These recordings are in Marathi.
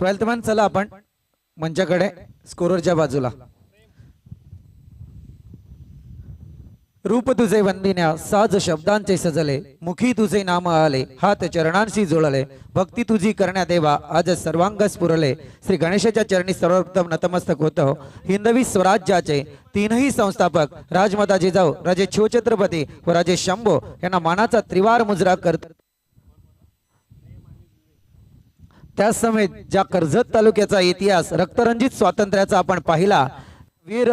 12th मॅन चला आपण मंचाकडे स्कोररच्या बाजूला. रूप तुझे वंदिन्या साज शब्दांचे सजले, मुखी तुझे नाम आले, हात चरणांशी जुळले, भक्ती तुझी करण्या देवा आज सर्वांग स्फुरले. श्री गणेशाच्या चरणी सर्वप्रथम नतमस्तक होतो. हिंदवी स्वराज्याचे तीनही संस्थापक राजमाता जिजाऊ, राजे शिवछत्रपती व राजे शंभो यांना मानाचा त्रिवार मुजरा करत. त्याच समेत ज्या कर्जत तालुक्याचा इतिहास रक्तरंजित स्वातंत्र्याचा आपण पाहिला, वीर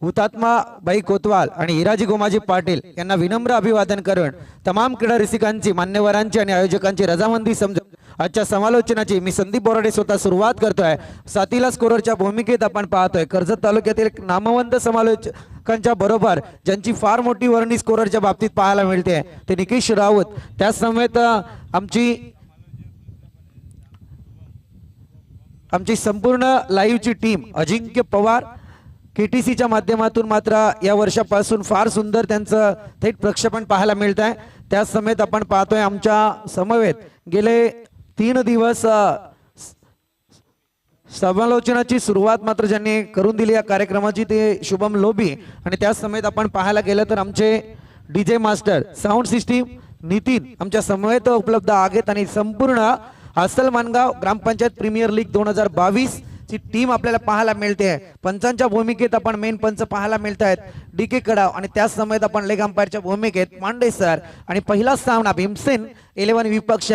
हुतात्मा बाई कोतवाल आणि हिराजी गोमाजी पाटील यांना विनम्र अभिवादन करून तमाम क्रीडा रसिकांची, मान्यवरांची आणि आयोजकांची रजामंदी समजून आजच्या समालोचनाची मी संदीप बोराडे स्वतः सुरुवात करतोय. साथीला स्कोररच्या भूमिकेत आपण पाहतोय कर्जत तालुक्यातील एक नामवंत समालोचकांच्या बरोबर ज्यांची फार मोठी वर्णी स्कोररच्या बाबतीत पाहायला मिळते ते निकेश राऊत. त्याच समेत आमची संपूर्ण लाईव्हची टीम अजिंक्य पवार केटीसीच्या माध्यमातून मात्र या वर्षापासून फार सुंदर त्यांचं थेट प्रक्षेपण पाहायला मिळत आहे. त्याच समेत आपण पाहतोय आमच्या समवेत गेले 3 दिवस समालोचनाची सुरुवात मात्र ज्यांनी करून दिली या कार्यक्रमाची ते शुभम लोभी. आणि त्याच समेत आपण पाहायला गेलं तर आमचे DJ master sound system Nitin आमच्या समवेत उपलब्ध आहेत. आणि संपूर्ण हसल मानगाव ग्रामपंचायत प्रीमियर लीग 2022 ची टीम आपल्याला पाहायला मिळते. पंचांच्या भूमिकेत आपण मेन पंच पाहायला मिळत आहेत DK कडाव. आणि त्याच समेत आपण लेग अंपायरच्या भूमिकेत पांडे सर. आणि पहिला सामना भीमसेन 11 विपक्ष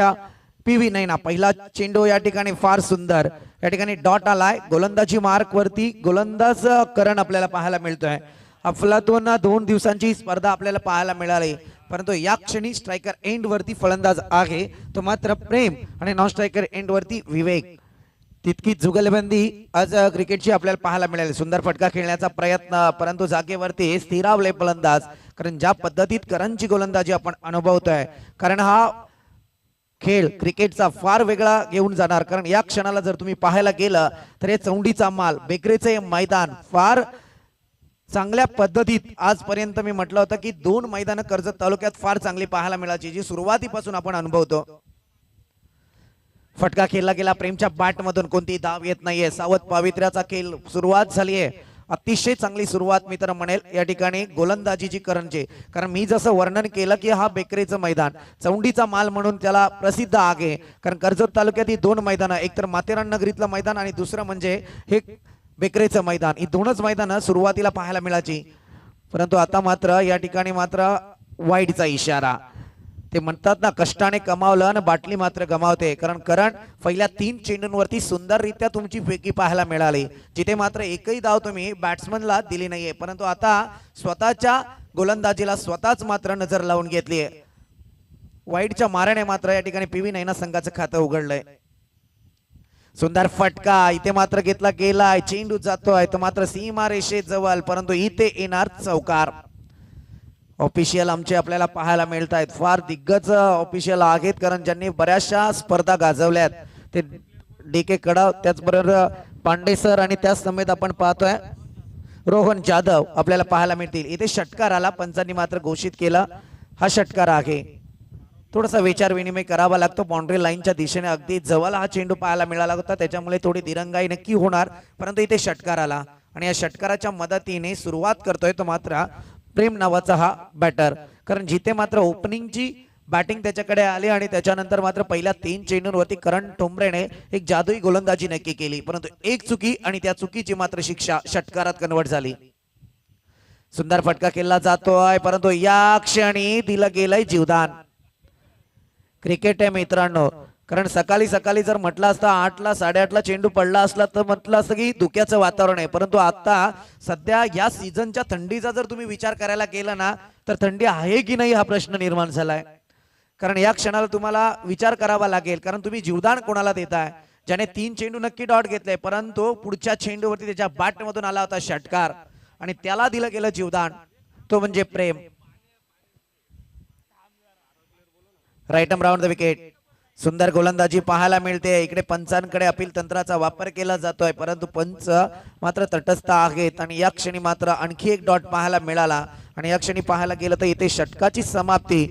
PV नैना. पहिला चेंडू या ठिकाणी फार सुंदर या ठिकाणी डॉट आलाय. गोलंदाजी मार्क वरती गोलंदाज करण आपल्याला पाहायला मिळतोय. अफलातून 2 दिवसांची स्पर्धा आपल्याला पाहायला मिळाली, परंतु या क्षणी स्ट्रायकर एंड वरती फलंदाज आहे तो मात्र प्रेम आणि नॉन स्ट्रायकर एंड वरती विवेक. तितकी जुगलबंदी आज क्रिकेटची आपल्याला पाहायला मिळाली. सुंदर फटका खेळण्याचा प्रयत्न, परंतु जागेवरती स्थिरावले फलंदाज. कारण ज्या पद्धतीत करणची गोलंदाजी आपण अनुभवतोय, कारण हा खेळ क्रिकेटचा फार वेगळा घेऊन जाणार. कारण या क्षणाला जर तुम्ही पाहायला गेलं तर हे चौंडीचा माल बेकरेचे मैदान फार चांगल्या पद्धतीत आजपर्यंत मी म्हटलं होतं की 2 मैदान कर्जत तालुक्यात फार चांगली पाहायला मिळायची, जी सुरुवातीपासून आपण अनुभवतो. फटका खेळला गेला प्रेमच्या बॅट मधून, कोणती धाव येत नाहीये. सावध पावित्र्याचा खेळ सुरुवात झालीये. अतिशय चांगली सुरुवात मी तर म्हणेल या ठिकाणी गोलंदाजीची करणची. कारण मी जसं वर्णन केलं की हा बेकरीचं मैदान चौंडीचा माल म्हणून त्याला प्रसिद्ध आहे. कारण कर्जत तालुक्यात 2 मैदानं, एक तर माथेरान नगरीतलं मैदान आणि दुसरं म्हणजे हे बेकरीचं मैदान. ही 2च मैदानं सुरुवातीला पाहायला मिळायची, परंतु आता मात्र या ठिकाणी मात्र वाईडचा इशारा. ते म्हणतात ना, कष्टाने कमावलं आणि बाटली मात्र गमावते. कारण पहिल्या 3 चेंडूंवरती सुंदररित्या तुमची फेकी पाहायला मिळाली, जिथे मात्र एकही धाव तुम्ही बॅट्समनला दिली नाहीये. परंतु आता स्वतःच्या गोलंदाजीला स्वतःच मात्र नजर लावून घेतली आहे. वाईडच्या माराने मात्र या ठिकाणी PV नैना संघाचं खातं उघडलंय. सुंदर फटका इथे मात्र घेतला गेलाय. चेंडू जातोय तो मात्र सीमा रेषेत जवळ, परंतु इथे येणार चौकार. ऑफिशियल आमचे आपल्याला पाहायला मिळत आहेत. फार दिग्गज ऑफिशियल आहेत, कारण ज्यांनी बऱ्याचशा स्पर्धा गाजवल्यात ते DK कडाव, त्याचबरोबर पांडे सर. आणि त्याच समेत आपण पाहतोय रोहन जाधव आपल्याला पाहायला मिळतील. इथे षटकार आला, पंचांनी मात्र घोषित केला हा षटकार आहे. थोडासा विचार विनिमय करावा लागतो. बाउंड्री लाईनच्या दिशेने अगदी जवळ हा चेंडू पाहायला मिळाला होता, त्याच्यामुळे थोडी दिरंगाई नक्की होणार, परंतु इथे षटकार आला. आणि या षटकाराच्या मदतीने सुरुवात करतोय तो मात्र प्रेम नावाचा हा बॅटर. कारण जिथे मात्र ओपनिंगची बॅटिंग त्याच्याकडे आली आणि त्याच्यानंतर मात्र पहिल्या 3 चेंडूंवरती करण ठोंबरेने एक जादुई गोलंदाजी नक्की केली, परंतु एक चुकी आणि त्या चुकीची मात्र शिक्षा षटकारात कन्वर्ट झाली. सुंदर फटका केला जातोय, परंतु या क्षणी दिलं गेलंय जीवदान. क्रिकेट आहे मित्रांनो, कारण सकाळी जर म्हटलं असतं 8ला 8:30ला चेंडू पडला असला तर म्हटलं असतं की धुक्याचं वातावरण आहे, परंतु आता सध्या या सीझनच्या थंडीचा जर तुम्ही विचार करायला गेला ना तर थंडी आहे की नाही हा प्रश्न निर्माण झालाय. कारण या क्षणाला तुम्हाला विचार करावा लागेल, कारण तुम्ही जीवदान कोणाला देताय. ज्याने 3 चेंडू नक्की डॉट घेतले, परंतु पुढच्या चेंडूवरती त्याच्या बॅट मधून आला होता षटकार आणि त्याला दिलं गेलं जीवदान, तो म्हणजे प्रेम. Right arm round the wicket. सुंदर गोलंदाजी पाहायला मिळते. इकडे पंचांकडे अपील तंत्राचा वापर केला जातोय, परंतु पंच मात्र तटस्थ आहेत. आणि या क्षणी मात्र आणखी एक डॉट पाहायला मिळाला. आणि या क्षणी पाहायला गेलं तर इथे षटकाची समाप्ती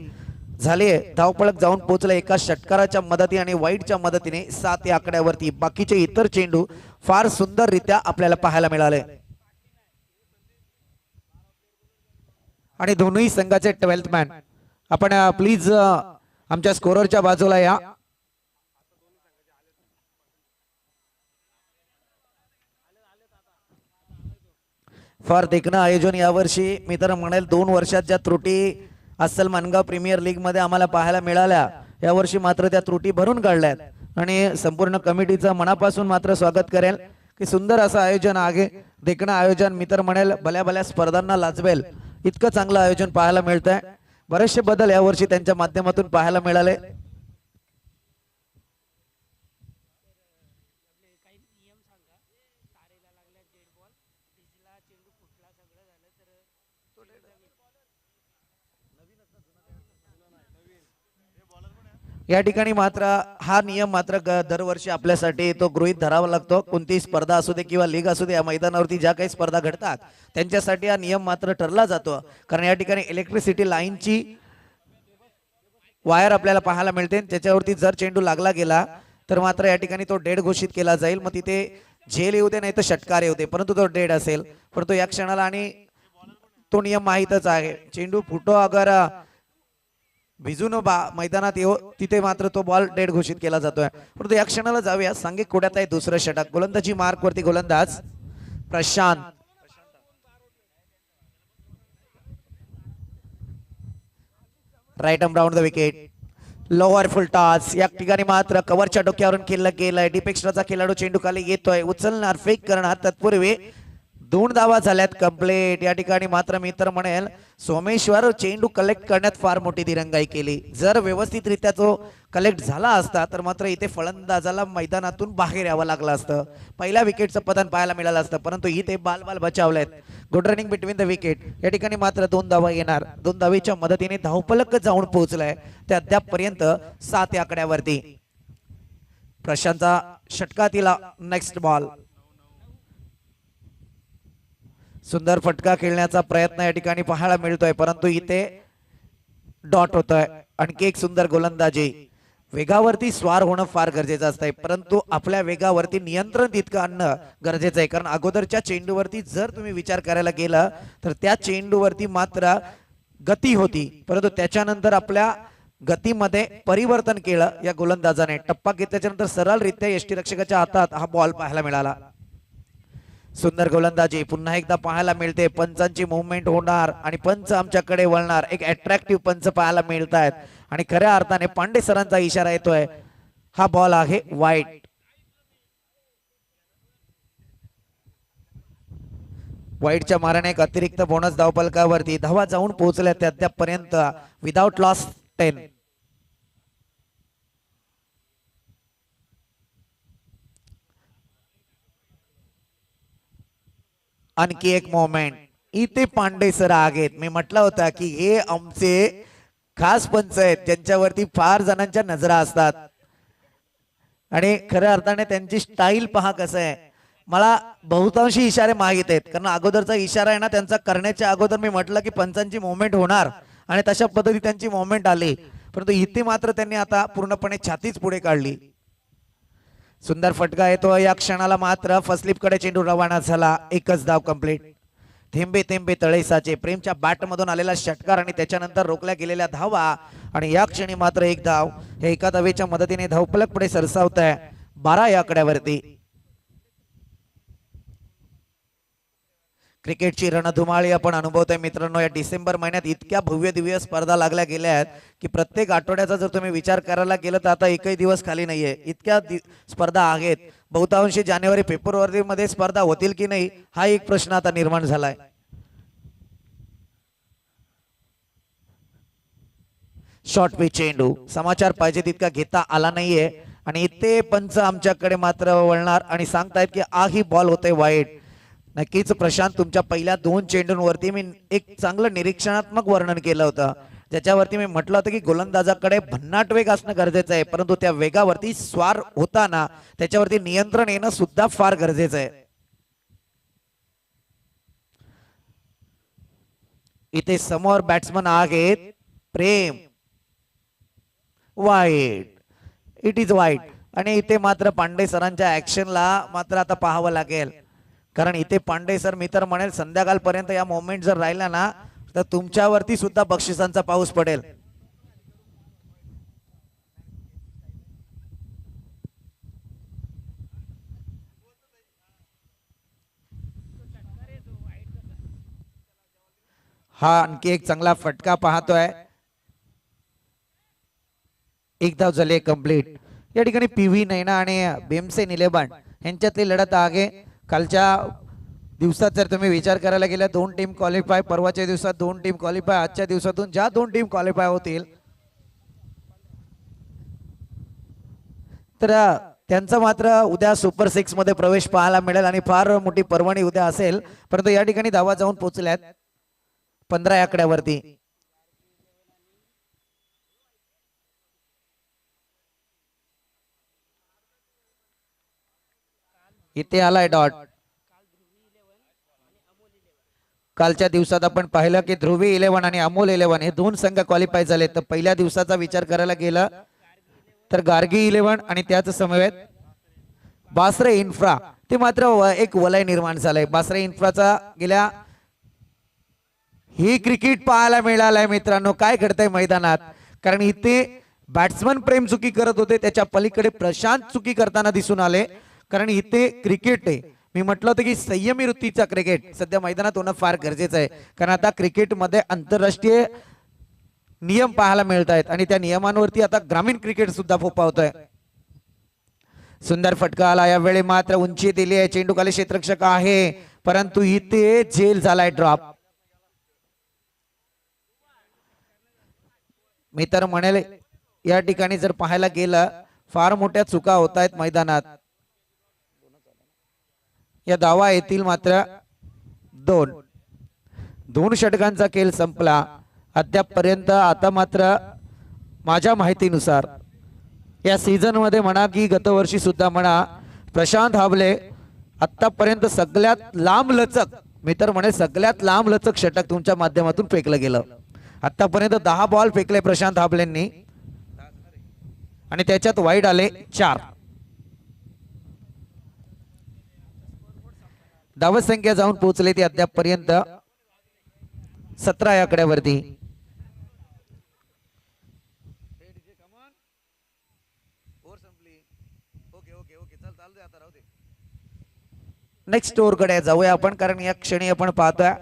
झालीये. धावपळक जाऊन पोहोचला एका षटकाराच्या मदती आणि वाईटच्या मदतीने 7 या आकड्यावरती. बाकीचे इतर चेंडू फार सुंदररित्या आपल्याला पाहायला मिळाले आणि दोन्ही संघाचे 12th मॅन आपण प्लीज आमच्या स्कोररच्या बाजूला या. फार देखणं आयोजन यावर्षी मी तर म्हणेल 2 वर्षात ज्या त्रुटी अस्सल मानगाव प्रीमियर लीग मध्ये आम्हाला पाहायला मिळाल्या यावर्षी मात्र त्या त्रुटी भरून काढल्यात आणि संपूर्ण कमिटीचं मनापासून मात्र स्वागत करेल की सुंदर असं आयोजन आहे. देखणं आयोजन मी तर म्हणेल भल्या भल्या स्पर्धांना लाजवेल इतकं चांगलं आयोजन पाहायला मिळतंय. बरेचसे बदल यावर्षी त्यांच्या माध्यमातून पाहायला मिळाले. या ठिकाणी मात्र हा नियम मात्र दरवर्षी आपल्यासाठी तो गृहीत धरावा लागतो. कोणतीही स्पर्धा असू दे किंवा लीग असू दे या मैदानावरती ज्या काही स्पर्धा घडतात त्यांच्यासाठी हा नियम मात्र ठरला जातो. कारण या ठिकाणी इलेक्ट्रिसिटी लाईनची वायर आपल्याला पाहायला मिळते. त्याच्यावरती जर चेंडू लागला गेला तर मात्र या ठिकाणी तो डेड घोषित केला जाईल. मग तिथे झेल येऊ दे नाही तर षटकार येऊ दे परंतु तो डेड असेल. परंतु या क्षणाला आणि तो नियम माहीतच आहे चेंडू फुटो अगर भिजून मैदानात येऊ तिथे मात्र तो बॉल डेड घोषित केला जातोय. परंतु या क्षणाला जाऊया सांघिक कोड्यात आहे दुसरं षटक. गोलंदाजी मार्क वरती गोलंदाज Prashant. Right arm round the wicket. Lower full toss या ठिकाणी मात्र कव्हरच्या डोक्यावरून खेळला गेलाय. डीप एक्स्ट्राचा खेळाडू चेंडू खाली येतोय उचलणार फेक करणार तत्पूर्वी 2 धावा झाल्यात कंप्लीट. या ठिकाणी मात्र मी तर म्हणेल सोमेश्वर चेंडू कलेक्ट करण्यात फार मोठी दिरंगाई केली. जर व्यवस्थितरित्या तो कलेक्ट झाला असता तर मात्र इथे फलंदाजाला मैदानातून बाहेर यावं लागलं असतं. पहिल्या विकेटचं पतन पाहायला मिळालं असतं परंतु इथे बाल बचावलेत. Good running between the wicket. या ठिकाणी मात्र 2 धावा येणार. 2 धावेच्या मदतीने धावपलक जाऊन पोहोचलाय ते अद्याप पर्यंत 7 या आकड्यावरती. प्रशांतचा षटकातील नेक्स्ट बॉल. सुंदर फटका खेळण्याचा प्रयत्न या ठिकाणी पाहायला मिळतोय परंतु इथे डॉट होतोय. आणखी एक सुंदर गोलंदाजी. वेगावरती स्वार होणं फार गरजेचं असतंय परंतु आपल्या वेगावरती नियंत्रण तितकं आणणं गरजेचं आहे. कारण अगोदरच्या चेंडूवरती जर तुम्ही विचार करायला गेला तर त्या चेंडूवरती मात्र गती होती परंतु त्याच्यानंतर आपल्या गतीमध्ये परिवर्तन केलं या गोलंदाजाने. टप्पा घेतल्याच्या नंतर सरळरित्या यष्टीरक्षकाच्या हातात हा बॉल पाहायला मिळाला. सुंदर गोलंदाजी पुन्हा एकदा पाहायला मिळते. पंचांची मुवमेंट होणार आणि पंच आमच्याकडे वळणार. एक अट्रॅक्टिव्ह पंच पाहायला मिळत आहेत आणि खऱ्या अर्थाने पांडे सरांचा इशारा येतोय. हा बॉल आहे वाईट. वाईटच्या माराने एक अतिरिक्त बोनस धावपलकावरती. धावा जाऊन पोहोचल्या त्या अद्यापपर्यंत विदाउट लॉस 10. आणखी एक मोमेंट. इथे पांडे सर आहेत. मी म्हटलं होतं की हे आमचे खास पंच आहेत ज्यांच्यावरती फार जणांच्या नजरा असतात आणि खऱ्या अर्थाने त्यांची स्टाईल पहा कसं आहे. मला बहुतांशी इशारे माहित आहेत कारण अगोदरचा इशारा आहे ना त्यांचा करण्याच्या अगोदर मी म्हटलं की पंचांची मुवमेंट होणार आणि तशा पद्धती त्यांची मुवमेंट आली परंतु इथे मात्र त्यांनी आता पूर्णपणे छातीच पुढे काढली. सुंदर फटका येतो. या क्षणाला मात्र फर्स्ट स्लिप कडे चेंडू रवाना झाला. एकच धाव कंप्लीट. थेंबे थेंबे तळे साचे. प्रेमच्या बॅट मधून आलेला षटकार आणि त्याच्यानंतर रोखल्या गेलेल्या धावा आणि या क्षणी मात्र एक धाव. हे एका धावेच्या मदतीने धावपलक पुढे सरसावत आहे 12 या आकड्यावरती. क्रिकेटची रणधुमाळी आपण अनुभवतोय मित्रांनो. या डिसेंबर महिन्यात इतक्या भव्य दिव्य स्पर्धा लागल्या गेल्या आहेत की प्रत्येक आठवड्याचा जर तुम्ही विचार करायला गेलं तर आता एकही दिवस खाली नाहीये. इतक्या स्पर्धा आहेत. बहुतांशी जानेवारी फेब्रुवारी मध्ये स्पर्धा होतील की नाही हा एक प्रश्न आता निर्माण झालाय. शॉर्ट पिच चेंडू. समाचार पाहिजे तितका घेता आला नाहीये आणि इथे पंच आमच्याकडे मात्र वळणार आणि सांगतायत की ही बॉल होते वाईट. नक्कीच प्रशांत तुमच्या पहिल्या 2 चेंडूंवरती मी एक चांगलं निरीक्षणात्मक वर्णन केलं होतं ज्याच्यावरती मी म्हटलं होतं की गोलंदाजाकडे भन्नाट वेग असणं गरजेचं आहे परंतु त्या वेगावरती स्वार होताना त्याच्यावरती नियंत्रण येणं सुद्धा फार गरजेचं आहे. इथे समोर बॅट्समन आहेत प्रेम वाईट, इट इज वाईट. आणि इथे मात्र पांडे सरांच्या ऍक्शनला मात्र आता पाहावं लागेल, कारण इथे पांडे सर मी तर म्हणेल संध्याकाळपर्यंत या मोमेंट जर राहिला ना तर तुमच्यावरती सुद्धा बक्षिसांचा पाऊस पडेल. हा आणखी एक चांगला फटका पाहतोय. एक धाव झाली कंप्लीट. या ठिकाणी पीव्ही नैना आणि भीमसेन 11 यांच्यातली लढत आहे. कालच्या दिवसात जर तुम्ही विचार करायला गेला दोन टीम क्वालिफाय, परवाच्या दिवसात दोन टीम क्वालिफाय, आजच्या दिवसातून ज्या दोन टीम क्वालिफाय होतील तर त्यांचा मात्र उद्या सुपर 6 मध्ये प्रवेश पाहायला मिळेल आणि फार मोठी पर्वणी उद्या असेल. परंतु या ठिकाणी धावा जाऊन पोहोचल्यात 15 आकड्यावरती. इथे आलाय डॉट. कालच्या दिवसात आपण पाहिलं की ध्रुवी 11 आणि अमोल 11 हे दोन संघ क्वालिफाय झाले. तर पहिल्या दिवसाचा विचार करायला गेलं तर गार्गी 11 आणि त्याच समवेत बासरे इन्फ्रा ते मात्र एक वलय निर्माण झालंय. बासरे इन्फ्राचा गेल्या ही क्रिकेट पाहायला मिळालंय मित्रांनो. काय घडतंय मैदानात, कारण इथे बॅट्समन प्रेम चुकी करत होते, त्याच्या पलीकडे प्रशांत चुकी करताना दिसून आले. कारण इथे क्रिकेट आहे, मी म्हटलं होतं की संयमी वृत्तीचा क्रिकेट सध्या मैदानात होणं फार गरजेचं आहे. कारण आता क्रिकेटमध्ये आंतरराष्ट्रीय नियम पाहायला मिळत आहेत आणि त्या नियमांवरती आता ग्रामीण क्रिकेट सुद्धा फोपावतोय. सुंदर फटका आला. यावेळी मात्र उंची दिली आहे, चेंडू खाली क्षेत्ररक्षक आहे, परंतु इथे झेल झालाय ड्रॉप. मी तर म्हणेल या ठिकाणी जर पाहायला गेलं फार मोठ्या चुका होत आहेत मैदानात. या धावा येतील मात्र दोन षटकांचा खेळ संपला अद्याप पर्यंत. आता मात्र माझ्या माहितीनुसार या सीझन मध्ये म्हणा की गतवर्षी सुद्धा म्हणा प्रशांत हाबले आतापर्यंत सगळ्यात लांब लचक, मी तर म्हणे सगळ्यात लांब लचक षटक तुमच्या माध्यमातून फेकलं गेलं. आतापर्यंत 10 बॉल फेकले प्रशांत हाबलेंनी आणि त्याच्यात वाईड आले 4. धावसंख्या जाऊन पोहोचले ती अद्याप पर्यंत 17 आकड्यावरती. नेक्स्ट ओव्हर कडे जाऊया आपण, कारण या क्षणी आपण पाहतोय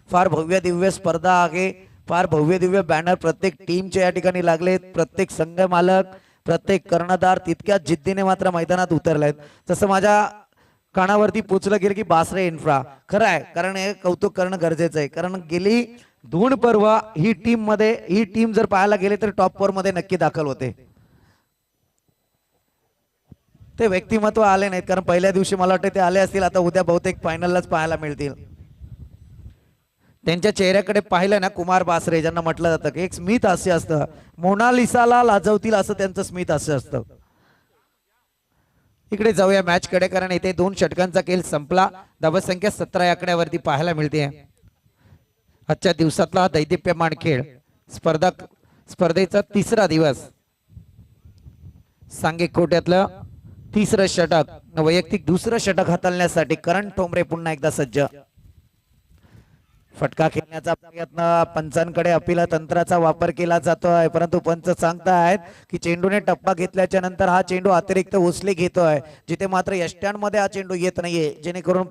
फार भव्य दिव्य स्पर्धा आहे, फार भव्य दिव्य बॅनर प्रत्येक टीमचे या ठिकाणी लागले. प्रत्येक संघ मालक, प्रत्येक कर्णधार तितक्या जिद्दीने मात्र मैदानात उतरलेत. जसं माझ्या कानावरती पोचलं गेलं की बासरे इन्फ्रा खरं आहे, कारण हे कौतुक करणं गरजेचं आहे. कारण गेली 2 पर्व ही टीम जर पाहायला गेले तर टॉप 4 मध्ये नक्की दाखल होते. ते व्यक्तिमत्व आले नाहीत, कारण पहिल्या दिवशी मला वाटतं ते आले असतील, आता उद्या बहुतेक फायनललाच पाहायला मिळतील. त्यांच्या चेहऱ्याकडे पाहिलं ना कुमार बासरे, ज्यांना म्हटलं जातं की एक स्मित हास्य असतं, मोनालिसाला लाजवतील असं त्यांचं स्मित हास्य असतं. इकडे जाऊया मॅच कडे, कारण इथे 2 षटकांचा खेळ संपला. धावसंख्या 17 आकड्यावरती पाहायला मिळते. आजच्या दिवसातला दैदिप्यमान खेळ स्पर्धेचा 3रा दिवस. सांघिक कोट्यातलं 3रं षटक, वैयक्तिक 2रं षटक हाताळण्यासाठी करण ठोंबरे पुन्हा एकदा सज्ज. फटका खेळण्याचा प्रयत्न, पंचांकडे अपिला तंत्राचा वापर केला जातोय, परंतु पंच सांगतायत की चेंडूने टप्पा घेतल्याच्या नंतर हा चेंडू अतिरिक्त उचली घेतोय, जिथे मात्र यष्ट्यांमध्ये हा चेंडू येत नाहीये, जेणेकरून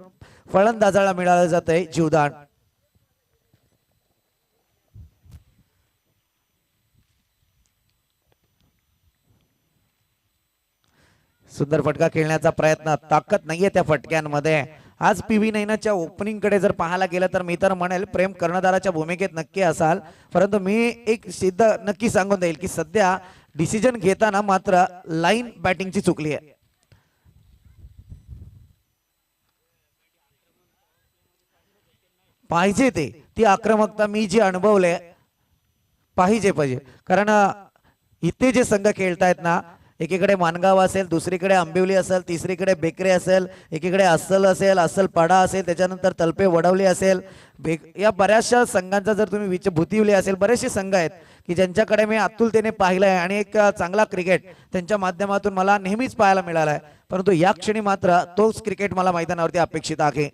फलंदाजाला मिळालं जातंय जीवदान. सुंदर फटका खेळण्याचा प्रयत्न, ताकद नाहीये त्या फटक्यांमध्ये. आज पीव्ही नैनाच्या ओपनिंग कडे जर पाहायला गेलं तर मी तर म्हणेल प्रेम कर्णधाराच्या भूमिकेत नक्की असाल, परंतु मी एक सिद्ध नक्की सांगून देईल की सध्या डिसिजन घेताना मात्र लाईन बॅटिंगची चुकली आहे. पाहिजे ती आक्रमकता मी जी अनुभवले पाहिजे, कारण इथे जे संघ खेळतायत ना एकीकडे मानगाव असेल, दुसरीकडे आंबिवली असेल, तिसरीकडे बेकरे असेल, एकीकडे अस्सल असेल, अस्सल पाडा असेल, त्याच्यानंतर तलपे वडवली असेल. या बऱ्याचशा संघांचा जर तुम्ही भूतिवली असेल, बरेचसे संघ आहेत की ज्यांच्याकडे मी आतुरतेने पाहिलंय आणि एक चांगला क्रिकेट त्यांच्या माध्यमातून मला नेहमीच पाहायला मिळाला आहे. परंतु या क्षणी मात्र तोच क्रिकेट मला मैदानावरती अपेक्षित आहे.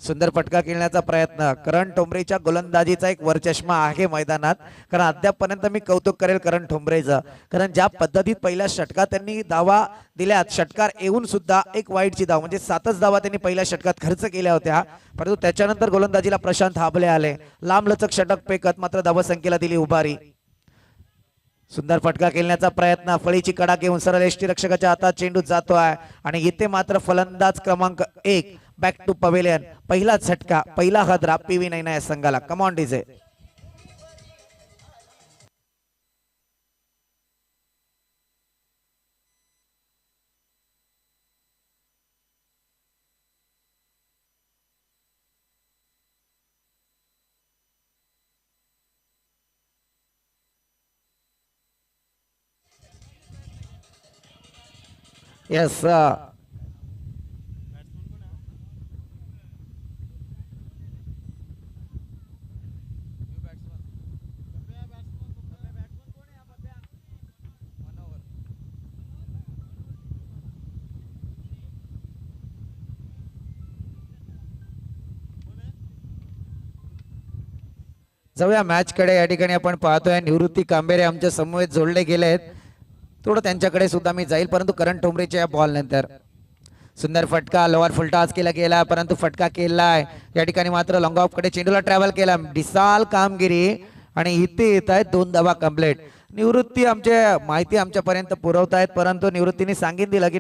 सुंदर फटका खेळण्याचा प्रयत्न, करण ठोंबरेच्या गोलंदाजीचा एक वरचष्मा आहे मैदानात. कारण अद्यापपर्यंत मी कौतुक करेल करण ठोंबरेचं, कारण ज्या पद्धतीत पहिल्या षटकात त्यांनी धावा दिल्यात, षटकार येऊन सुद्धा एक वाईटची धाव म्हणजे 7च धावा त्यांनी पहिल्या षटकात खर्च केल्या होत्या. परंतु त्याच्यानंतर गोलंदाजीला प्रशांत हाबले आले, लांबलचक षटक फेकत मात्र धावसंख्येला दिली उभारी. सुंदर फटका खेळण्याचा प्रयत्न, फळीची कडा घेऊन सरळ यष्टीरक्षकाच्या हातात चेंडू जातो आहे आणि इथे मात्र फलंदाज क्रमांक 1 बॅक टू पवेलियन. पहिला झटका, पहिला हादरा पीव्ही नैना या संघाला. कम ऑन डीजे. येस, जाऊया मॅच कडे. या ठिकाणी आपण पाहतोय निवृत्ती कांबेरे आमच्या समवेत जोडले गेले आहेत. थोडं त्यांच्याकडे सुद्धा मी जाईल, परंतु करण ठोंबरेच्या या बॉल नंतर सुंदर फटका, लोअर फुलटॉस केला गेला, परंतु फटका केलाय. या ठिकाणी मात्र लॉंग ऑफ कडे चेंडूला ट्रॅव्हल केला, डिसाल कामगिरी आणि इथे येत आहेत 2 धावा कंप्लीट. निवृत्ती आमचे माहिती आमच्यापर्यंत पुरवतायत, परंतु निवृत्तीने सांगितलं दिलं की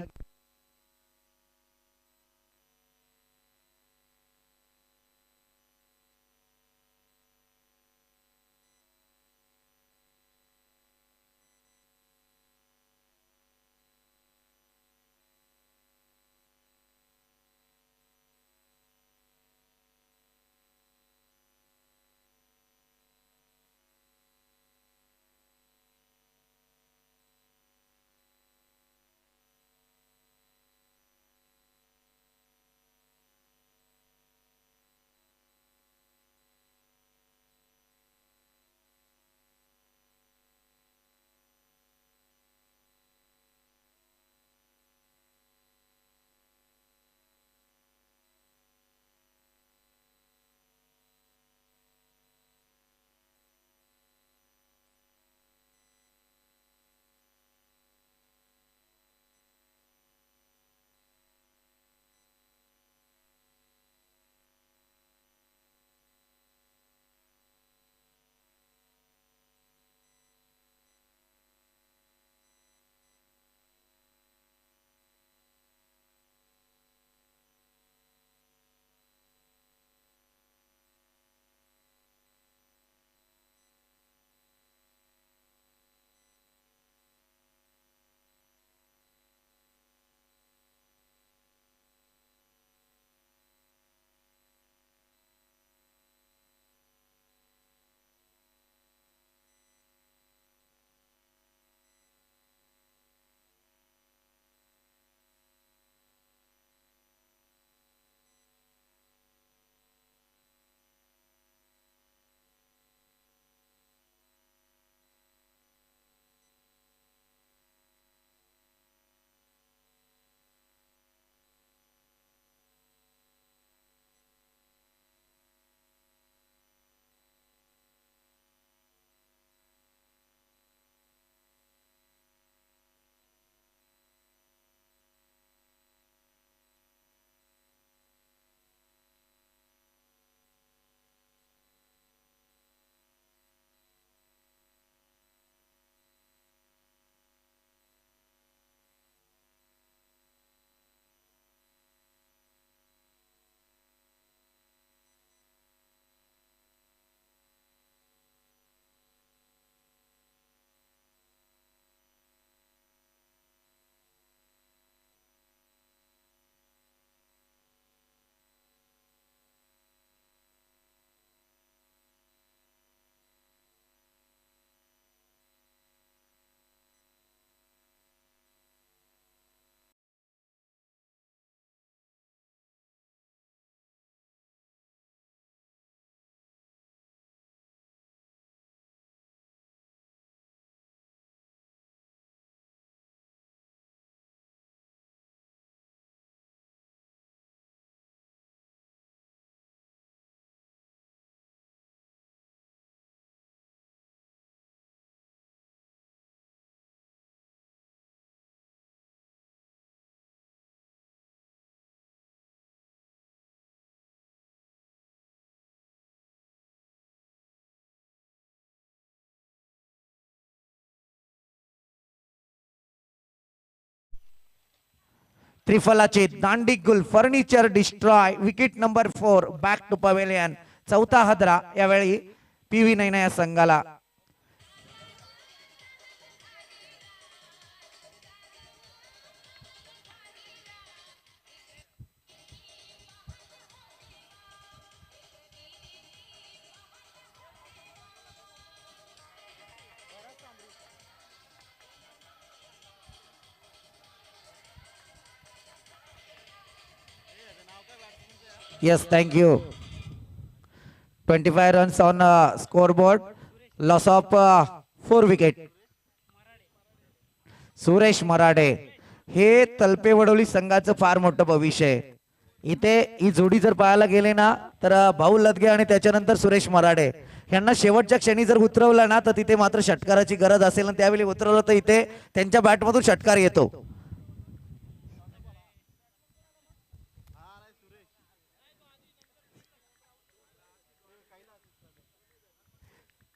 त्रिफलाचे दांडी गुल furniture destroy wicket number 4 back to pavilion. चौथा हदरा यावेळी पीव्ही नैना या संघाला. Yes, thank you. 25 runs on scoreboard. Loss of 4 wicket. Suresh मराठे हे तलपे वडोली संघाचं फार मोठं भविष्य आहे. इथे ही जोडी जर पाहायला गेले ना तर भाऊ लदगे आणि त्याच्यानंतर सुरेश मराठे यांना शेवटच्या क्षणी जर उतरवलं ना तर तिथे मात्र षटकाराची गरज असेल आणि त्यावेळी उतरवलं तर इथे त्यांच्या बॅटमधून षटकार येतो.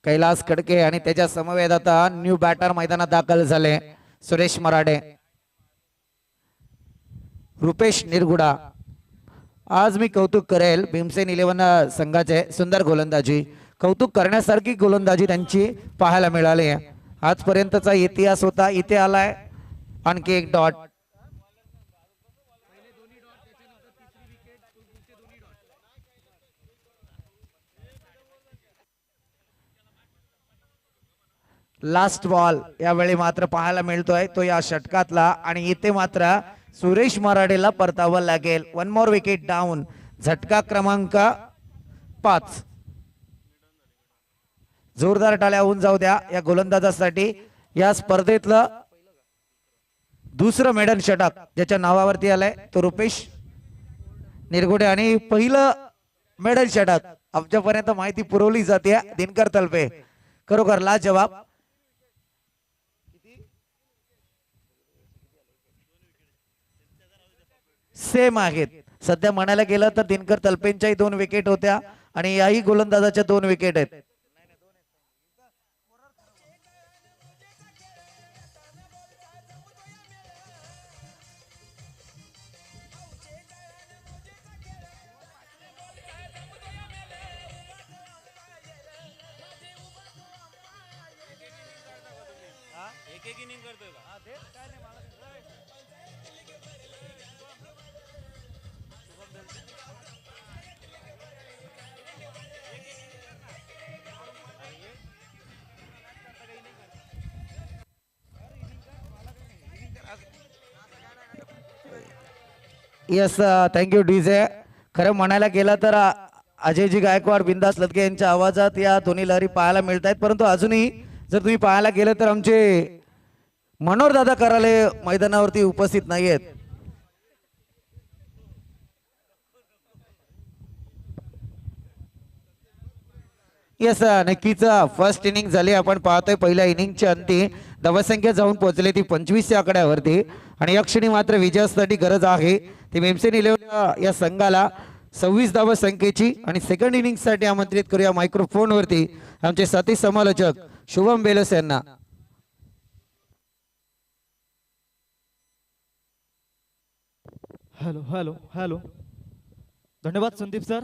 कैलास कडके आणि त्याच्या समवेत आता न्यू बॅटर मैदानात दाखल झाले सुरेश मराठे. रुपेश निरगुडा. आज मी कौतुक करेल भीमसेन 11 संघाचे सुंदर गोलंदाजी. कौतुक करण्यासारखी गोलंदाजी त्यांची पाहायला मिळाली आहे. आजपर्यंतचा इतिहास होता इथे आलाय आणखी एक डॉट. लास्ट बॉल यावेळी मात्र पाहायला मिळतोय तो या षटकातला आणि इथे मात्र सुरेश मराठेला परतावं लागेल. 1 मोर विकेट डाऊन. झटका क्रमांक 5. जोरदार टाळ्या होऊन जाऊ द्या या गोलंदाजासाठी. या स्पर्धेतलं दुसरं मेडल षटक ज्याच्या नावावरती आलंय तो रुपेश निरगुडे आणि पहिलं मेडल षटक आमच्यापर्यंत माहिती पुरवली जाते दिनकर तलपे. खरोखर लाजवाब. सेम आहेत. सध्या म्हणायला गेलं तर दिनकर तलपेंच्याही 2 विकेट होत्या आणि याही गोलंदाजाच्या 2 विकेट आहेत. Yes thank you DJ. खरं म्हणायला गेलं तर अजयजी गायकवाड बिंदास लदगे यांच्या आवाजात या दोन्ही लहरी पाहायला मिळत आहेत. परंतु अजूनही जर तुम्ही पाहायला गेलं तर आमचे मनोहर दादा कराले मैदानावरती उपस्थित नाहीयेत. येस नक्कीच फर्स्ट इनिंग झाली. आपण पाहतोय पहिल्या इनिंगच्या अंती धावसंख्या जाऊन पोहोचली ती 25 आकड्यावरती आणि या क्षणी मात्र विजयासाठी गरज आहे ती भीमसेन 11 या संघाला 26 धावसंख्येची. आणि सेकंड इनिंग साठी आमंत्रित करूया मायक्रोफोन वरती आमचे साथी समालोचक शुभम बेलस यांना. Hello hello hello. धन्यवाद संदीप सर.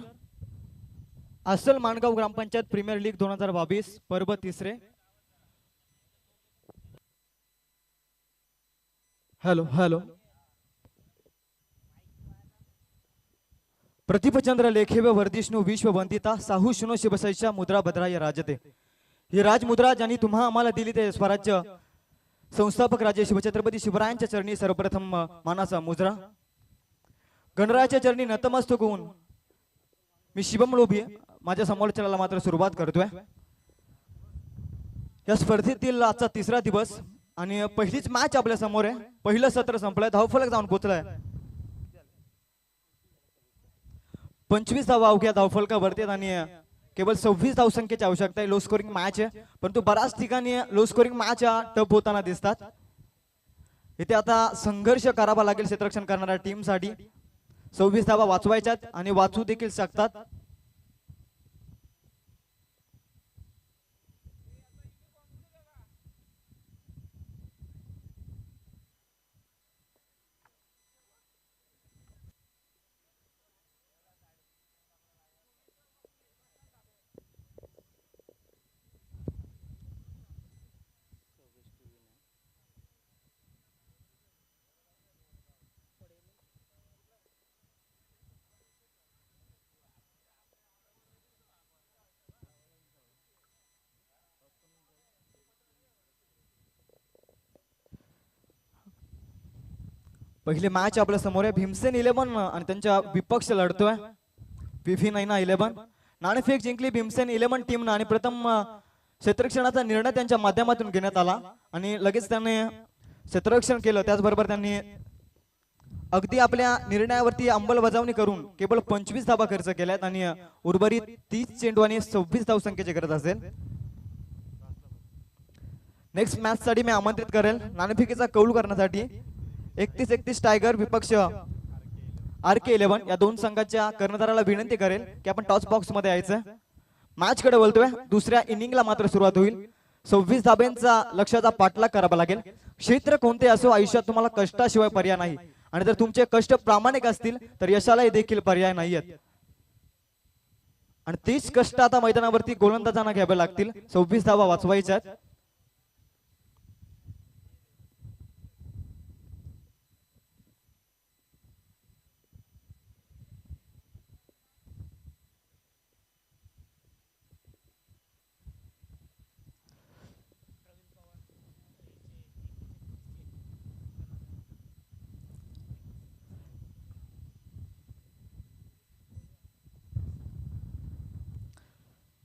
असल माणगाव ग्रामपंचायत प्रीमियर लीग 2022 पर्व 3. Hello hello. प्रतिपचंद्र लेखे व वर्धिष्णू विश्व वंदिता साहू शुनो शिवसैच्या मुद्रा भद्राय राजते. ही राजमुद्रा ज्यांनी तुम्हा आम्हाला दिली ते स्वराज्य संस्थापक राजे शिवछत्रपती शिवरायांच्या चरणी सर्वप्रथम मानाचा मुद्रा. गणरायाच्या चरणी नतमस्तक होऊन मी शिवम लोभी माझ्या समालोचनाला मात्र सुरुवात करतोय. या स्पर्धेतील आजचा 3रा दिवस आणि पहिलीच मॅच आपल्या समोर आहे. पहिलं सत्र संपलंय. धावफलक जाऊन पोहोचलाय. 25 धावा अवघ्या धावफलकावरती आणि केवळ 26 धावसंख्येची आवश्यकता आहे. लो स्कोरिंग मॅच आहे परंतु बऱ्याच ठिकाणी लो स्कोरिंग मॅच टफ होताना दिसतात. इथे आता संघर्ष करावा लागेल क्षेत्ररक्षण करणाऱ्या टीम साठी. 26 धावा वाचवायच्यात आणि वाचू देखील शकतात. पहिले मॅच आपल्या समोर आहे भीमसेन 11 आणि त्यांच्या विपक्ष लढतोय PV9 11. नाणेफेक जिंकली भीमसेन 11 टीमनं आणि प्रथम क्षेत्ररक्षणाचा निर्णय त्यांच्या माध्यमातून घेण्यात आला आणि लगेच त्यांनी क्षेत्ररक्षण केलं. त्याचबरोबर त्यांनी अगदी आपल्या निर्णयावरती अंमलबजावणी करून केवळ 25 धावा खर्च केल्यात आणि उर्वरित 30 चेंडू आणि 26 धावसंख्येची गरज असेल. नेक्स्ट मॅच साठी मी आमंत्रित करेल नाणेफेकीचा कौल करण्यासाठी 31 टायगर विपक्ष RK 11 या दोन संघाच्या कर्णधाराला विनंती करेल की आपण टॉस बॉक्स मध्ये यायचं. मॅच कडे वळतोय. दुसऱ्या इनिंगला मात्र सुरुवात होईल. 26 धाब्यांचा लक्ष्याचा पाठलाग करावा लागेल. क्षेत्र कोणते असो आयुष्यात तुम्हाला कष्टाशिवाय पर्याय नाही आणि जर तुमचे कष्ट प्रामाणिक असतील तर यशालाही देखील पर्याय नाहीयेत आणि तीच कष्ट आता मैदानावरती गोलंदाजांना घ्यावे लागतील. 26 धावा वाचवायच्या आहेत.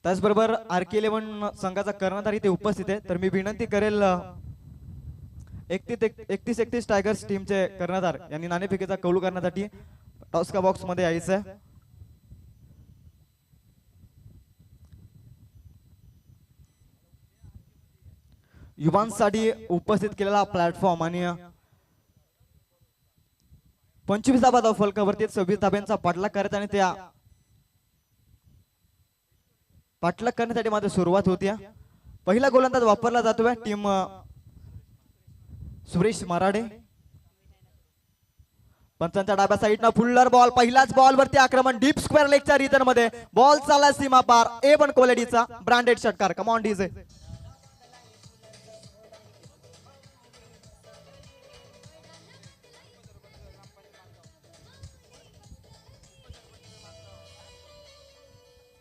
त्याचबरोबर RK 11 संघाचा कर्णधार इथे उपस्थित आहे तर मी विनंती करेल 31 टायगर्स टीमचे कर्णधार यांनी नाणेफेकीचा कौल करण्यासाठी टॉस का बॉक्स मध्ये यायचं. युवांसाठी उपस्थित केलेला प्लॅटफॉर्म आणि 25 धाबा धाव फलकावरती 26 धाब्यांचा पाठलाग करत आणि त्या पाठलाग करण्यासाठी मात्र सुरुवात होती. पहिला गोलंदाज वापरला जातोय टीम सुरेश मराडे. पंचांच्या डाव्या साईडनं फुल्लर बॉल पहिल्याच बॉल वरती आक्रमण डीप स्क्वेअर लेगच्या रिटर्न मध्ये बॉल चालला सीमा पार A1 क्वालिटीचा ब्रँडेड षटकार. कम ऑन डीजे.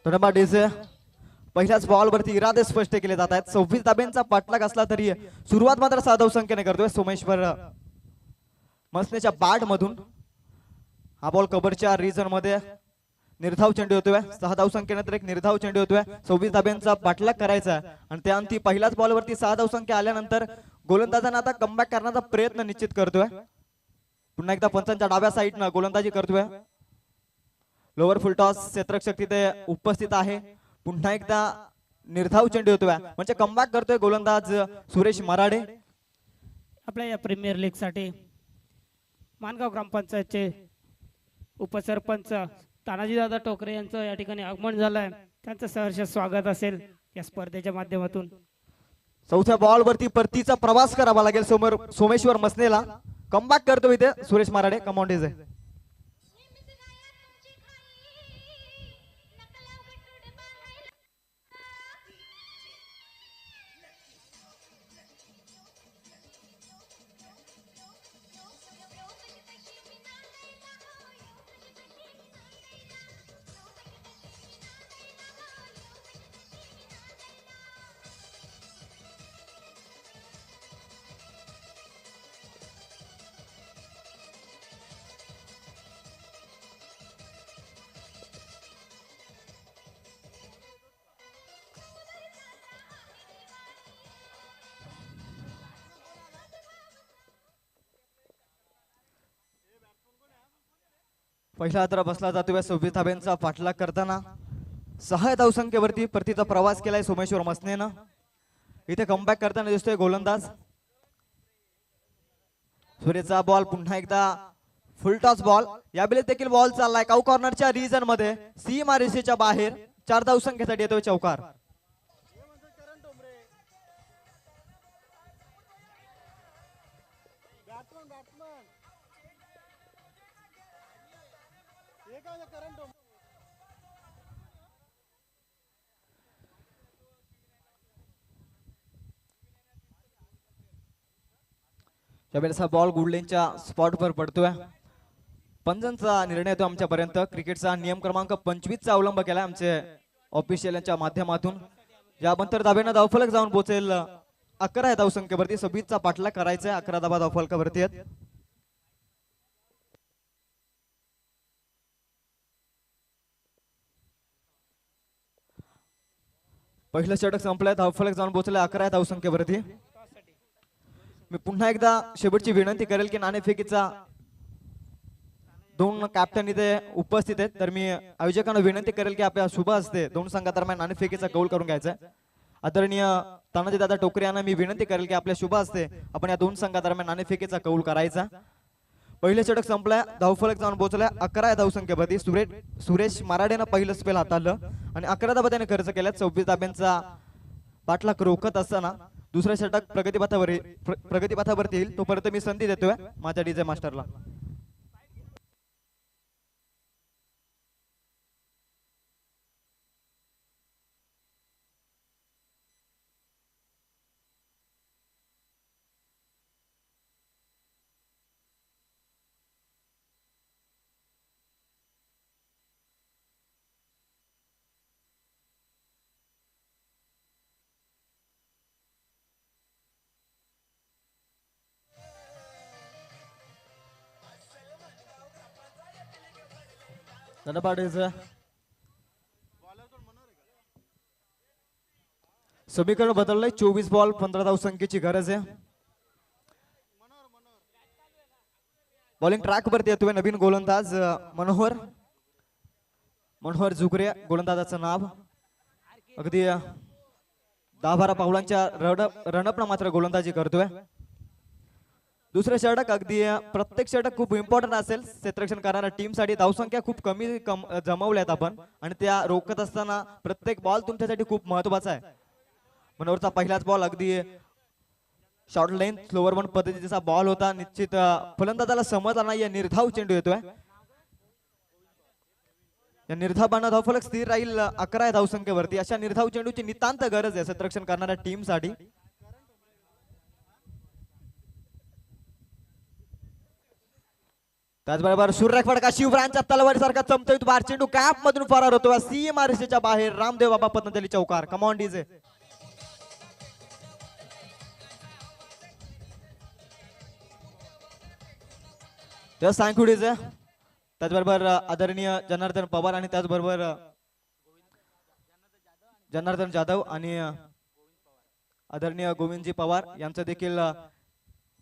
धन्यवाद डीजे. पहिल्याच बॉल वरती इरादे स्पष्ट केले जात आहेत. 26 धाब्यांचा पाठलाग असला तरी सुरुवात मात्र 6 धावसंख्येने करतोय सोमेश्वर मसनेच्या बॅट मधून. हा बॉल कव्हरच्या रिजन मध्ये निर्धाव चेंडू होतोय. 6 धावसंख्येनंतर एक निर्धाव चेंडू होतोय. 26 धाब्यांचा पाठलाग करायचा आणि त्या अंती पहिल्याच बॉल वरती 6 धावसंख्या आल्यानंतर गोलंदाजांना आता कमबॅक करण्याचा प्रयत्न निश्चित करतोय. पुन्हा एकदा पंचांच्या डाव्या साईडनं गोलंदाजी करतोय. लोअर फुल टॉस क्षेत्ररक्षक तिथे उपस्थित आहे. पुन्हा एकदा निर्धाव चेंडू होतोय म्हणजे कमबॅक करतोय गोलंदाज सुरेश मराडे. आपल्या या प्रीमियर लीग साठी मानगाव ग्रामपंचायतचे उपसरपंच तानाजीदादा टोकरे यांचं या ठिकाणी आगमन झालंय. त्यांचं सहर्ष स्वागत असेल या स्पर्धेच्या माध्यमातून. चौथ्या बॉल वरती परतीचा प्रवास करावा लागेल समोर सोमेश्वर मसनेला. कमबॅक करतो इथे सुरेश मराडे. कमांडेज आहे. पहिला हातरा बसला जातोय 26 धाब्यांचा पाठलाग करताना. 6 धावसंख्येवरती परतीचा प्रवास केलाय सोमेश्वर मसनेनं. इथे कमबॅक करताना दिसतोय गोलंदाज. सुरेचा बॉल पुन्हा एकदा फुल टॉस बॉल. यावेळी देखील बॉल चाललाय काऊ कॉर्नरच्या रिजन मध्ये सीमा रेषेच्या बाहेर. 4 धावसंख्येसाठी येतोय चौकार. त्यावेळेचा बॉल गुडलेनच्या स्पॉटवर पडतोय. पंचांचा निर्णय येतो आमच्यापर्यंत. क्रिकेटचा नियम क्रमांक 25 चा अवलंब केलाय आमचे ऑफिशियलच्या माध्यमातून. यानंतर धाब्यानं धावफलक जाऊन पोहोचेल 11 धावसंख्येवरती. 26 चा पाठलाग करायचा. 11 धाबा धावफलकावरती आहेत. पहिलं षटक संपलंय, धावफलक जाऊन पोहोचले 11 धावसंख्येवरती. मी पुन्हा एकदा शेवटची विनंती करेल की नाणेफेकीचा 2 कॅप्टन इथे उपस्थित आहेत, तर मी आयोजकांना विनंती करेल की आपल्या शुभ हस्ते 2 संघादरम्यान नाणेफेकीचा कौल करून घ्यायचा आहे. आदरणीय तानाजी दादा टोकरे यांना मी विनंती करेल की आपल्या शुभ हस्ते आपण या 2 संघादरम्यान नाणेफेकीचा कौल करायचा. पहिले षटक संपलाय, धावफलक जाऊन पोहोचलाय 11 धावसंख्येवरती. सुरेश मराडेनं पहिलं स्पेल हाताळलं आणि 11 धाबा त्याने खर्च केल्यात. 26 धाब्यांचा पाठलाग रोखत असताना दुसरं षटक प्रगतीपथावरती येईल, तोपर्यंत मी संधी देतोय माझ्या डीजे मास्टरला. समीकरण बदललंय. 24 बॉल 15 धावसंख्येची गरज आहे. बॉलिंग ट्रॅक वरती येतोय नवीन गोलंदाज मनोहर जुगरे गोलंदाजाचं नाव. अगदी 10-12 पावलांच्या रणअपनं मात्र गोलंदाजी करतोय. दुसरं षटक अगदी प्रत्येक षटक खूप इम्पॉर्टंट असेल क्षेत्ररक्षण करणाऱ्या टीम साठी. धावसंख्या खूप कमी जमवल्यात आपण आणि त्या रोखत असताना प्रत्येक बॉल तुमच्यासाठी खूप महत्वाचा आहे. मनोहरचा पहिलाच बॉल अगदी शॉर्ट लेंथ स्लोअर वन पद्धतीचा बॉल होता. निश्चित फलंदाजाला समजला नाही, या निर्धाव चेंडू येतोय. या निर्धावानं धावफलक स्थिर राहील 11 धावसंख्येवरती. अशा निर्धाव चेंडूची नितांत गरज आहे क्षेत्ररक्षण करणाऱ्या टीम साठी. त्याचबरोबर सूर्यरेख फटका शिवरायांच्या तलवारीसारखा चमचमीत बार चेंडू कॅप मधून फरार होतो सीएम रेषेच्या बाहेर. रामदेव बाबा पतंजली चौकार. कम ऑन डीजे. सांखुडीचे त्याचबरोबर आदरणीय जनार्दन पवार आणि त्याचबरोबर जनार्दन जाधव आणि आदरणीय गोविंदजी पवार यांचं देखील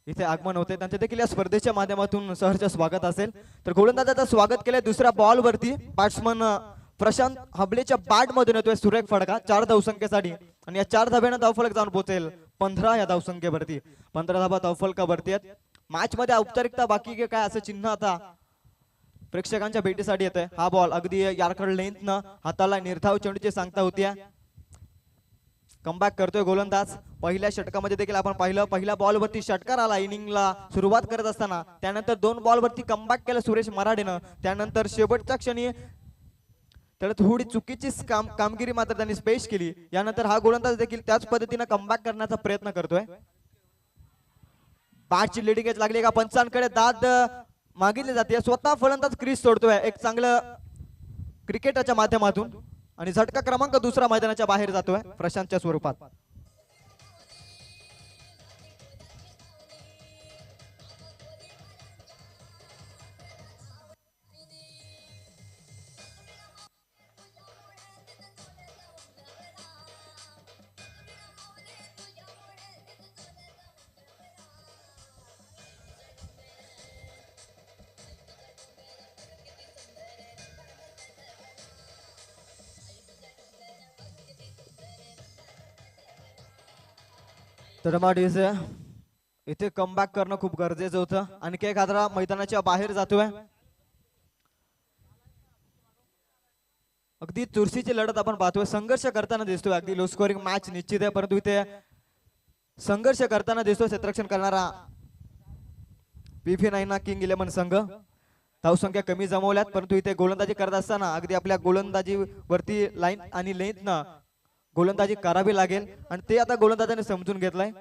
इथे आगमन होते. त्यांचे देखील या स्पर्धेच्या माध्यमातून सहर्ष स्वागत असेल. तर गोलंदाजाचं स्वागत केलंय. दुसऱ्या बॉल वरती बॅट्समन प्रशांत हबलेच्या बॅट मधून येतोय सुरेख फटका 4 धावसंख्येसाठी आणि या 4 धाब्यानं धावफलक जाऊन पोहोचेल 15 या धावसंख्येवरती. 15 धाबा धावफलकावरती आहेत. मॅच मध्ये औपचारिकता बाकी काय असं चिन्ह आता प्रेक्षकांच्या भेटीसाठी येतंय. हा बॉल अगदी यार्कर लेंथ न हाताला निर्धाव चेंडूची सांगता होती. कमबॅक करतोय गोलंदाज. पहिल्या षटकामध्ये देखील आपण पाहिलं, पहिल्या बॉल वरती षटकार आला इनिंगला सुरुवात करत असताना. त्यानंतर 2 बॉल वरती कमबॅक केलं सुरेश मराडेनं. त्यानंतर शेवटच्या क्षणी त्याला थोडी चुकीची कामगिरी मात्र त्यांनी पेश केली. यानंतर हा गोलंदाज देखील त्याच पद्धतीने कमबॅक करण्याचा प्रयत्न करतोय. बॅटची लिडिंग एज लागली का पंचांकडे दाद मागितली जाते. स्वतः फलंदाज क्रीज सोडतोय एक चांगलं क्रिकेटच्या माध्यमातून आणि झटका क्रमांक 2 मैदानाच्या बाहेर जातोय प्रशांतच्या स्वरूपात. तर इथे कमबॅक करणं खूप गरजेचं होतं. आणखी एक हादरा मैदानाच्या बाहेर जातोय. अगदी चुरशीची लढत आपण पाहतोय. संघर्ष करताना दिसतोय. अगदी लो स्कोरिंग मॅच निश्चित आहे, परंतु इथे संघर्ष करताना दिसतोय क्षेत्ररक्षण करणारा PV9 किंग 11 संघ. धावसंख्या कमी जमवल्यात, परंतु इथे गोलंदाजी करत असताना अगदी आपल्या गोलंदाजी वरती लाईन आणि लेंथनं गोलंदाजी करावी लागेल आणि ते आता गोलंदाजाने समजून घेतलंय.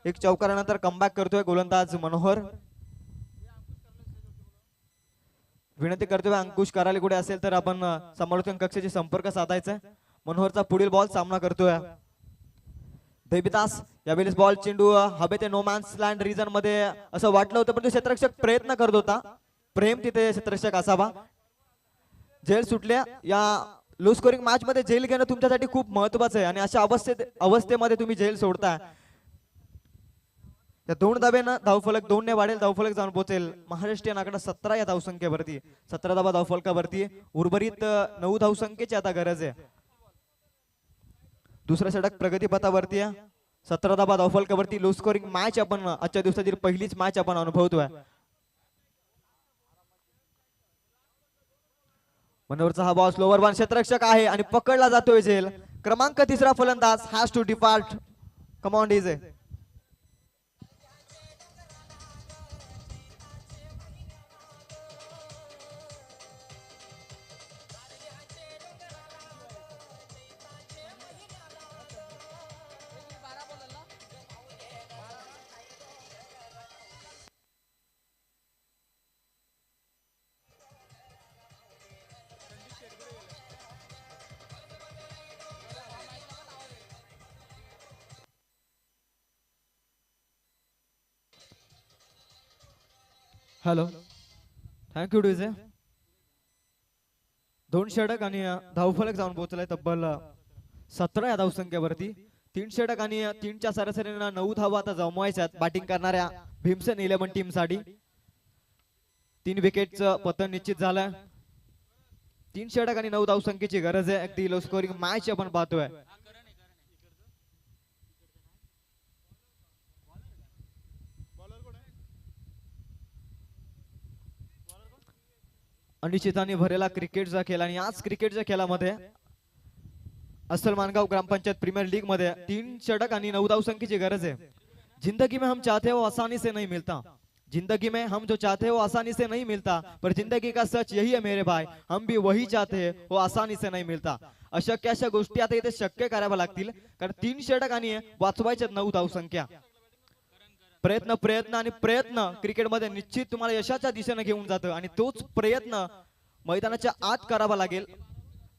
एक चौकारानंतर कमबॅक करतोय गोलंदाज मनोहर. विनंती करतोय अंकुश कराले कुठे असेल तर आपण समालोचन कक्षाशी संपर्क साधायचा. मनोहरचा पुढील बॉल सामना करतोय देविदास. यावेळेस बॉल चेंडू हवे ते नो मॅन्स लँड रिजन मध्ये असं वाटलं होतं, पण क्षेत्ररक्षक प्रयत्न करत होता. प्रेम तिथे क्षेत्ररक्षक असावा. झेल सुटल्या या लो स्कोरिंग मॅच मध्ये झेल घेणं तुमच्यासाठी खूप महत्वाचं आहे आणि अशा अवस्थेमध्ये तुम्ही झेल सोडता. या 2 धाब्यानं धावफलक 2 ने वाढेल, धावफलक जाऊन पोहोचेल महाराष्ट्रीयन आकडा 17 या धावसंख्येवरती. 17 धाबा धावफलकावरती उर्वरित 9 धावसंख्येची आता गरज आहे. दुसरा षटक प्रगतीपथावरती आहे. 17 धाबा धावफलकावरती लो स्कोरिंग मॅच आपण आजच्या दिवसातील पहिलीच मॅच आपण अनुभवतोय. मनोरचा हा बॉल स्लोवर वन क्षेत्ररक्षक आहे आणि पकडला जातोय झेल. क्रमांक 3 फलंदाज has to depart. Come on DJ. Hello, thank you DJ. 2 षटक आणि धावफलक जाऊन पोहोचलाय तब्बल 17 या धावसंख्येवरती. 3 षटक आणि 3च्या सरासरीनं 9 धावा आता जमवायच्यात बॅटिंग करणाऱ्या भीमसेन 11 टीम साठी. 3 विकेटचं पतन निश्चित झालंय. 3 षटक आणि 9 धावसंख्येची गरज आहे. अगदी लो स्कोरिंग मॅच आपण पाहतोय. अनिश्चिताने भरलेला क्रिकेटचा खेळ आणि आज क्रिकेटच्या खेळामध्ये असल मानगाव ग्रामपंचायत प्रीमियर लीग मध्ये 3 षटक आणि 9 धावसंख्येची गरज है. जिंदगी में हम चाहते हो आसानी से नहीं मिलता. जिंदगी में हम जो चाहते हो आसानी से नहीं मिलता, पर जिंदगी का सच यही है मेरे भाई, हम भी वही चाहते हैं वो आसानी से नहीं मिलता. अशक्य अशा गोष्टी आता इथे शक्य कराव्या लागतील, कारण 3 षटक आणि वाचवायच्या 9 धावसंख्या. प्रयत्न प्रयत्न आणि प्रयत्न क्रिकेटमध्ये निश्चित तुम्हाला यशाच्या दिशेने घेऊन जातं आणि तोच प्रयत्न मैदानाच्या आत करावा लागेल.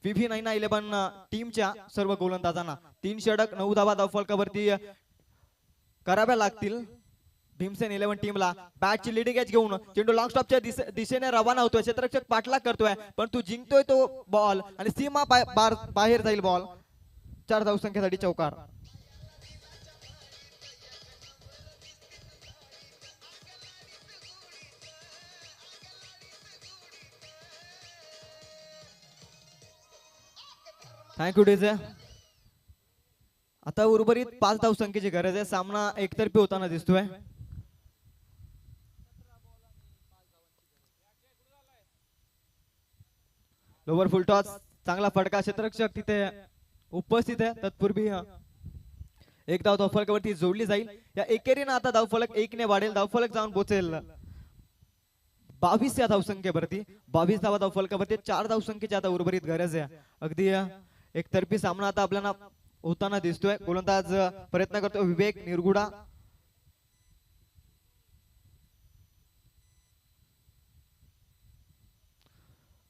VV911 टीमच्या सर्व गोलंदाजांना 3 षटक 9 धावा धावफलकावरती कराव्या लागतील. भीमसेन 11 टीमला बॅटची लीडिंग एज घेऊन चेंडू लॉंग स्टॉपच्या दिशेने रवाना होतोय. क्षेत्ररक्षक पाठलाग करतोय, पण तू जिंकतोय तो बॉल आणि सीमा बाहेर जाईल बॉल. 4 धावसंख्येसाठी चौकार. Thank you DJ. आता उर्वरित 5 धावसंख्येची गरज आहे. सामना एकतर्फी होताना दिसतोय. लोवर फुल टॉस चांगला फटका. क्षेत्ररक्षक तिथे उपस्थित आहे. तत्पूर्वी एक धाव धावफलकावरती जोडली जाईल. या एकेरीनं आता धावफलक 1 ने वाढेल. धावफलक जाऊन पोहोचेल 22 या धावसंख्येवरती. 22 धावा धावफलकावरती 4 धावसंख्येची आता उर्वरित गरज आहे. अगदी एकतर्फी सामना आता आपल्याला होताना दिसतोय. गोलंदाज प्रयत्न करतो विवेक निरगुडा.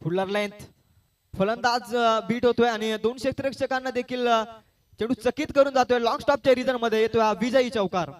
फुल्लर लेंथ फलंदाज बीट होतोय आणि 2 क्षेत्ररक्षकांना देखील चेंडू चकित करून जातोय. लॉंग स्टॉपच्या रिझन मध्ये येतोय हा विजयी चौकार.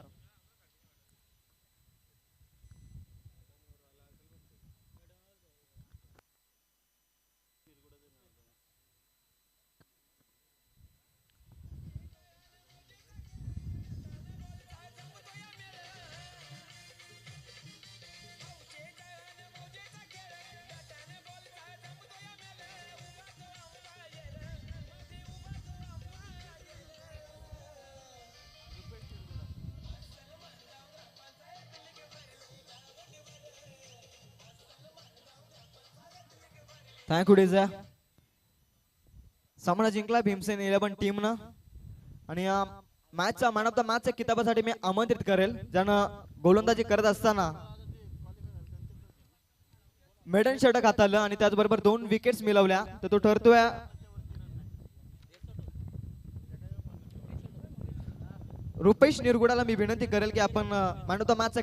Thank you DJ. सामना जिंकला भीमसेन 11 टीमनं आणि या मॅचचा मॅन ऑफ द मॅचच्या किताबासाठी मी आमंत्रित करेल, ज्यानं गोलंदाजी करत असताना मेडन षटक हाताळलं आणि त्याचबरोबर 2 विकेट्स मिळवल्या, तर तो ठरतोय रुपेश निरगुडाला. मी विनंती करेल की आपण मॅन ऑफ द मॅचचा